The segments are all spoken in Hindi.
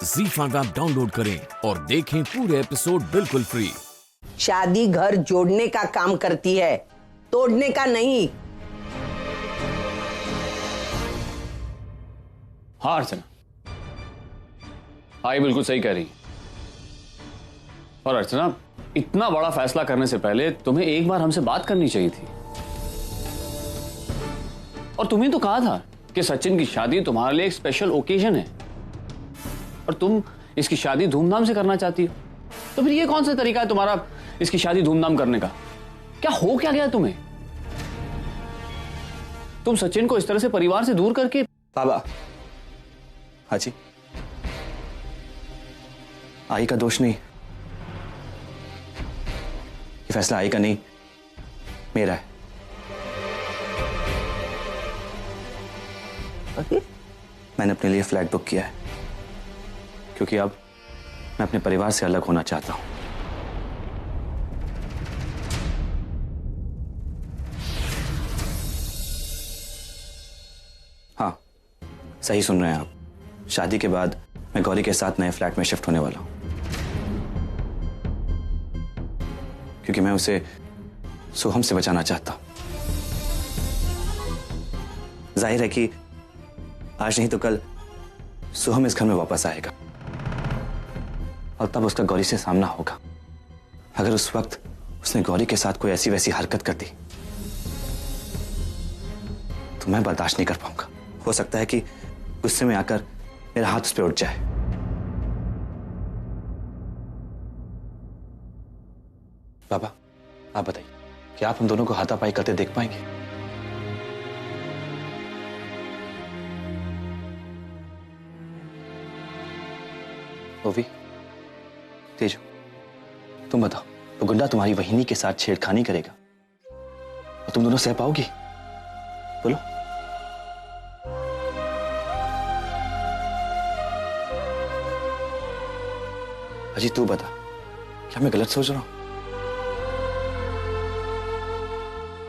ZEE5 ऐप डाउनलोड करें और देखें पूरे एपिसोड बिल्कुल फ्री। शादी घर जोड़ने का काम करती है, तोड़ने का नहीं। हाँ अर्चना, हाँ ये बिल्कुल सही कह रही है। और अर्चना, इतना बड़ा फैसला करने से पहले तुम्हें एक बार हमसे बात करनी चाहिए थी। और तुम्हें तो कहा था कि सचिन की शादी तुम्हारे लिए एक स्पेशल ओकेजन है और तुम इसकी शादी धूमधाम से करना चाहती हो। तो फिर ये कौन सा तरीका है तुम्हारा इसकी शादी धूमधाम करने का? क्या हो क्या गया तुम्हें? तुम सचिन को इस तरह से परिवार से दूर करके। बाबा, हाँ जी, आई का दोष नहीं, ये फैसला आई का नहीं, मेरा है। मैंने अपने लिए फ्लैट बुक किया है क्योंकि अब मैं अपने परिवार से अलग होना चाहता हूं। हाँ, सही सुन रहे हैं आप। शादी के बाद मैं गौरी के साथ नए फ्लैट में शिफ्ट होने वाला हूं क्योंकि मैं उसे सोहम से बचाना चाहता हूं। जाहिर है कि आज नहीं तो कल सोहम इस घर में वापस आएगा और तब उसका गौरी से सामना होगा। अगर उस वक्त उसने गौरी के साथ कोई ऐसी वैसी हरकत कर दी तो मैं बर्दाश्त नहीं कर पाऊंगा। हो सकता है कि गुस्से में आकर मेरा हाथ उस पर उठ जाए। बाबा, आप बताइए, क्या आप हम दोनों को हाथापाई करते देख पाएंगे? ओवी, तेजू, तुम बताओ, तो गुंडा तुम्हारी वहिनी के साथ छेड़खानी करेगा और तुम दोनों सह पाओगी? बोलो। अजी तू बता, क्या मैं गलत सोच रहा हूं?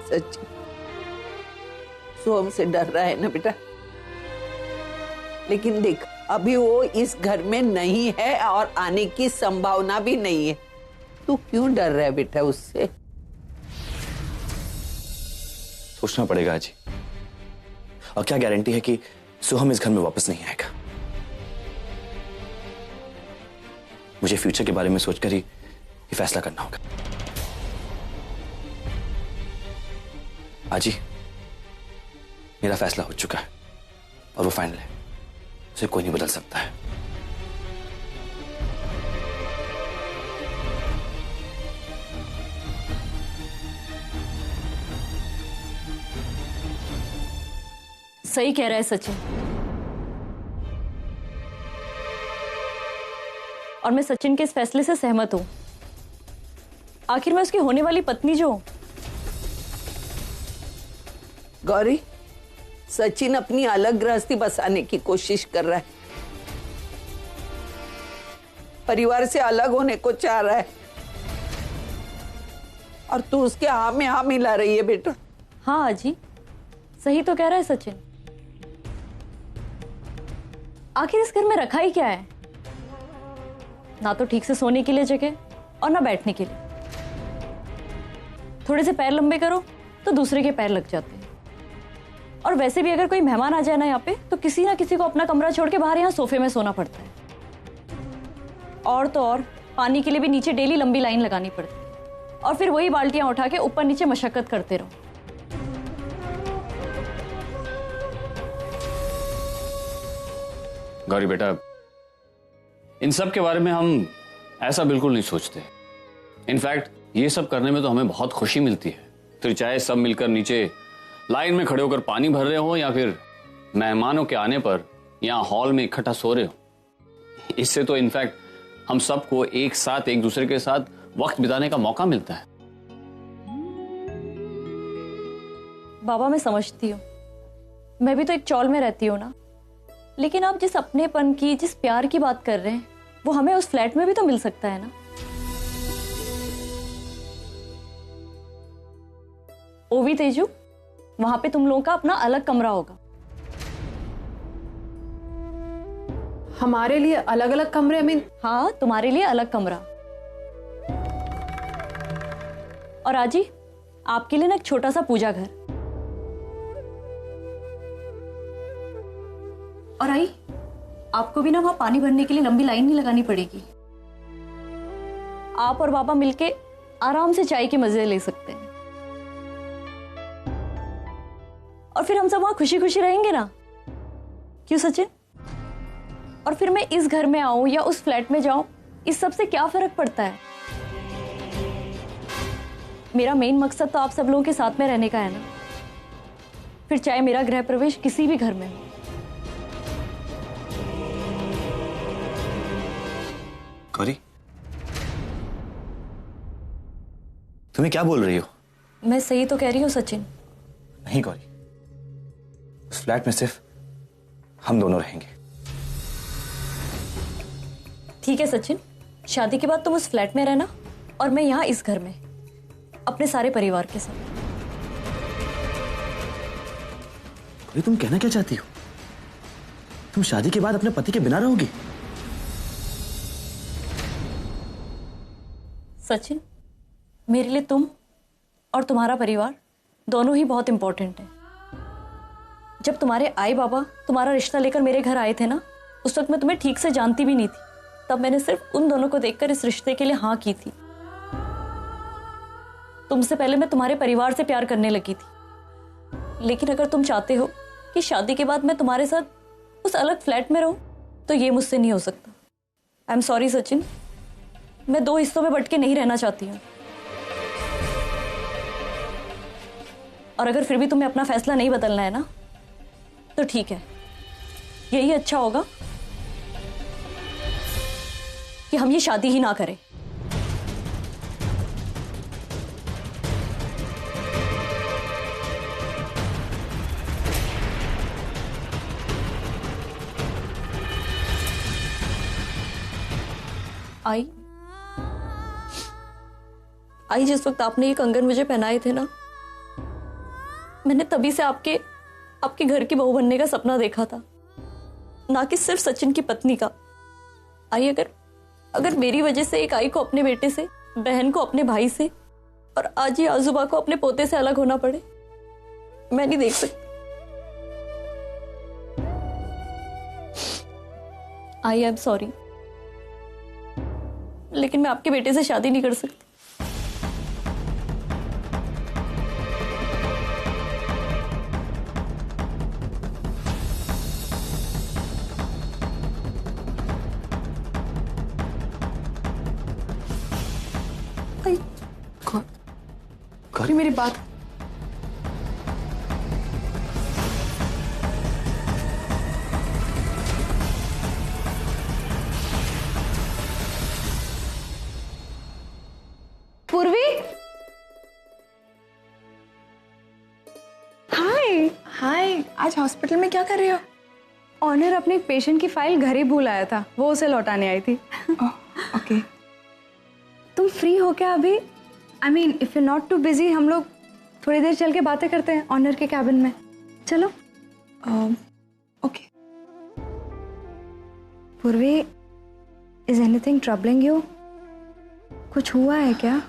सच सोहम से डर रहा है ना बेटा, लेकिन देख अभी वो इस घर में नहीं है और आने की संभावना भी नहीं है। तू क्यों डर रहा है बेटा उससे? सोचना पड़ेगा अजी। और क्या गारंटी है कि सोहम इस घर में वापस नहीं आएगा? मुझे फ्यूचर के बारे में सोचकर ही ये फैसला करना होगा। अजी, मेरा फैसला हो चुका है और वो फाइनल है, उसे कोई नहीं बदल सकता है। सही कह रहा है सचिन, और मैं सचिन के इस फैसले से सहमत हूं। आखिर मैं उसकी होने वाली पत्नी जो हूं। गौरी, सचिन अपनी अलग गृहस्थी बसाने की कोशिश कर रहा है, परिवार से अलग होने को चाह रहा है और तू उसके हाँ में हाँ मिला रही है बेटा। हाँ अजी, सही तो कह रहा है सचिन। आखिर इस घर में रखा ही क्या है? ना तो ठीक से सोने के लिए जगह और ना बैठने के लिए। थोड़े से पैर लंबे करो तो दूसरे के पैर लग जाते हैं। और वैसे भी अगर कोई मेहमान आ जाए ना यहाँ पे, तो किसी ना किसी को अपना कमरा छोड़ के बाहर यहाँ सोफे में सोना पड़ता है। और तो और पानी के लिए भी नीचे डेली लंबी लाइन लगानी पड़ती है और फिर वही बाल्टियां उठा के ऊपर नीचे मशक्कत करते रहो। गौरी बेटा, इन सब के बारे में हम ऐसा बिल्कुल नहीं सोचते। इनफैक्ट ये सब करने में तो हमें बहुत खुशी मिलती है। फिर चाहे सब मिलकर नीचे लाइन में खड़े होकर पानी भर रहे हो या फिर मेहमानों के आने पर यहाँ हॉल में इकट्ठा सो रहे हो। इससे तो इनफैक्ट हम सबको एक साथ एक दूसरे के साथ वक्त बिताने का मौका मिलता है। बाबा, मैं समझती हूँ, मैं भी तो एक चौल में रहती हूँ ना, लेकिन आप जिस अपनेपन की, जिस प्यार की बात कर रहे हैं, वो हमें उस फ्लैट में भी तो मिल सकता है ना। ओवी तेजू, वहां पे तुम लोगों का अपना अलग कमरा होगा। हमारे लिए अलग अलग कमरे? आई मीन हाँ, तुम्हारे लिए अलग कमरा। और आजी, आपके लिए ना एक छोटा सा पूजा घर। और आई, आपको भी ना वहां पानी भरने के लिए लंबी लाइन नहीं लगानी पड़ेगी। आप और पापा मिलके आराम से चाय के मजे ले सकते हैं। और फिर हम सब वहां खुशी खुशी रहेंगे ना, क्यों सचिन? और फिर मैं इस घर में आऊं या उस फ्लैट में जाऊं, इस सब से क्या फर्क पड़ता है? मेरा मेन मकसद तो आप सब लोगों के साथ में रहने का है ना। फिर चाहे मेरा गृह प्रवेश किसी भी घर में हो। गौरी, तुम्हें क्या बोल रही हो? मैं सही तो कह रही हूँ सचिन। नहीं गौरी, उस फ्लैट में सिर्फ हम दोनों रहेंगे। ठीक है सचिन, शादी के बाद तुम उस फ्लैट में रहना और मैं यहाँ इस घर में अपने सारे परिवार के साथ। गौरी, तुम कहना क्या चाहती हो? तुम शादी के बाद अपने पति के बिना रहोगी? सचिन, मेरे लिए तुम और तुम्हारा परिवार दोनों ही बहुत इंपॉर्टेंट है। जब तुम्हारे आई बाबा तुम्हारा रिश्ता लेकर मेरे घर आए थे ना, उस वक्त मैं तुम्हें ठीक से जानती भी नहीं थी। तब मैंने सिर्फ उन दोनों को देखकर इस रिश्ते के लिए हाँ की थी। तुमसे पहले मैं तुम्हारे परिवार से प्यार करने लगी थी। लेकिन अगर तुम चाहते हो कि शादी के बाद मैं तुम्हारे साथ उस अलग फ्लैट में रहूं, तो ये मुझसे नहीं हो सकता। आई एम सॉरी सचिन, मैं दो हिस्सों में बंट के नहीं रहना चाहती हूँ। और अगर फिर भी तुम्हें अपना फैसला नहीं बदलना है ना, तो ठीक है, यही अच्छा होगा कि हम ये शादी ही ना करें। आई, जिस वक्त आपने ये कंगन मुझे पहनाए थे ना, मैंने तभी से आपके घर की बहू बनने का सपना देखा था, ना कि सिर्फ सचिन की पत्नी का। आई, अगर मेरी वजह से एक आई को अपने बेटे से, बहन को अपने भाई से और आजी आजूबा को अपने पोते से अलग होना पड़े, मैं नहीं देख सकती। आई एम सॉरी, लेकिन मैं आपके बेटे से शादी नहीं कर सकती। गौरी, मेरी बात। पूर्वी, हाय। हाय। आज हॉस्पिटल में क्या कर रहे हो? ऑनर अपने एक पेशेंट की फाइल घर ही भूल आया था, वो उसे लौटाने आई थी। ओके। तुम फ्री हो क्या अभी? I mean if you not too busy, हम लोग थोड़ी देर चल के बातें करते हैं ऑनर के कैबिन में। चलो। ओके। पूर्वी, इज एनीथिंग ट्रबलिंग यू? कुछ हुआ है क्या?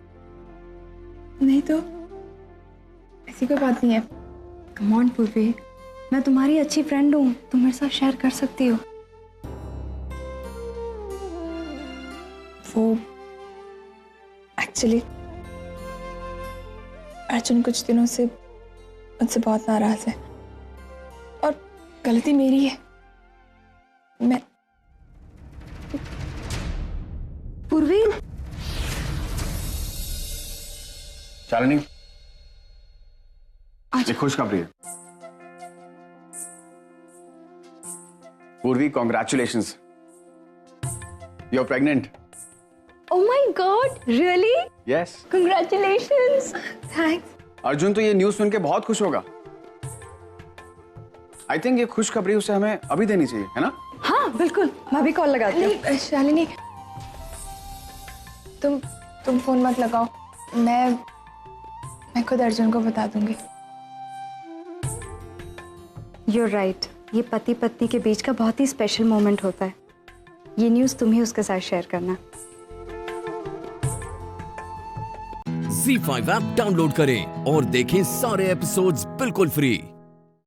नहीं तो, ऐसी कोई बात नहीं है। कम ऑन पूर्वी, मैं तुम्हारी अच्छी फ्रेंड हूँ, तुम मेरे साथ शेयर कर सकती हो। वो एक्चुअली अर्जुन कुछ दिनों से मुझसे बहुत नाराज है और गलती मेरी है। मैं पूर्वी, शालिनी, ये खुशखबरी है। Purvi, congratulations, you are pregnant. oh my god, really? Yes. Congratulations. Thanks. Arjun तो ये न्यूज सुन के बहुत खुश होगा। आई थिंक ये खुशखबरी उसे हमें अभी देनी चाहिए, है ना? हाँ बिल्कुल, मैं भी कॉल लगाती हूँ। नहीं शालिनी, तुम फोन मत लगाओ, मैं खुद अर्जुन को बता दूंगी। You're right, ये पति पत्नी के बीच का बहुत ही स्पेशल मोमेंट होता है। ये न्यूज़ तुम ही उसके साथ शेयर करना। ZEE5 ऐप डाउनलोड करें और देखें सारे एपिसोड्स बिल्कुल फ्री।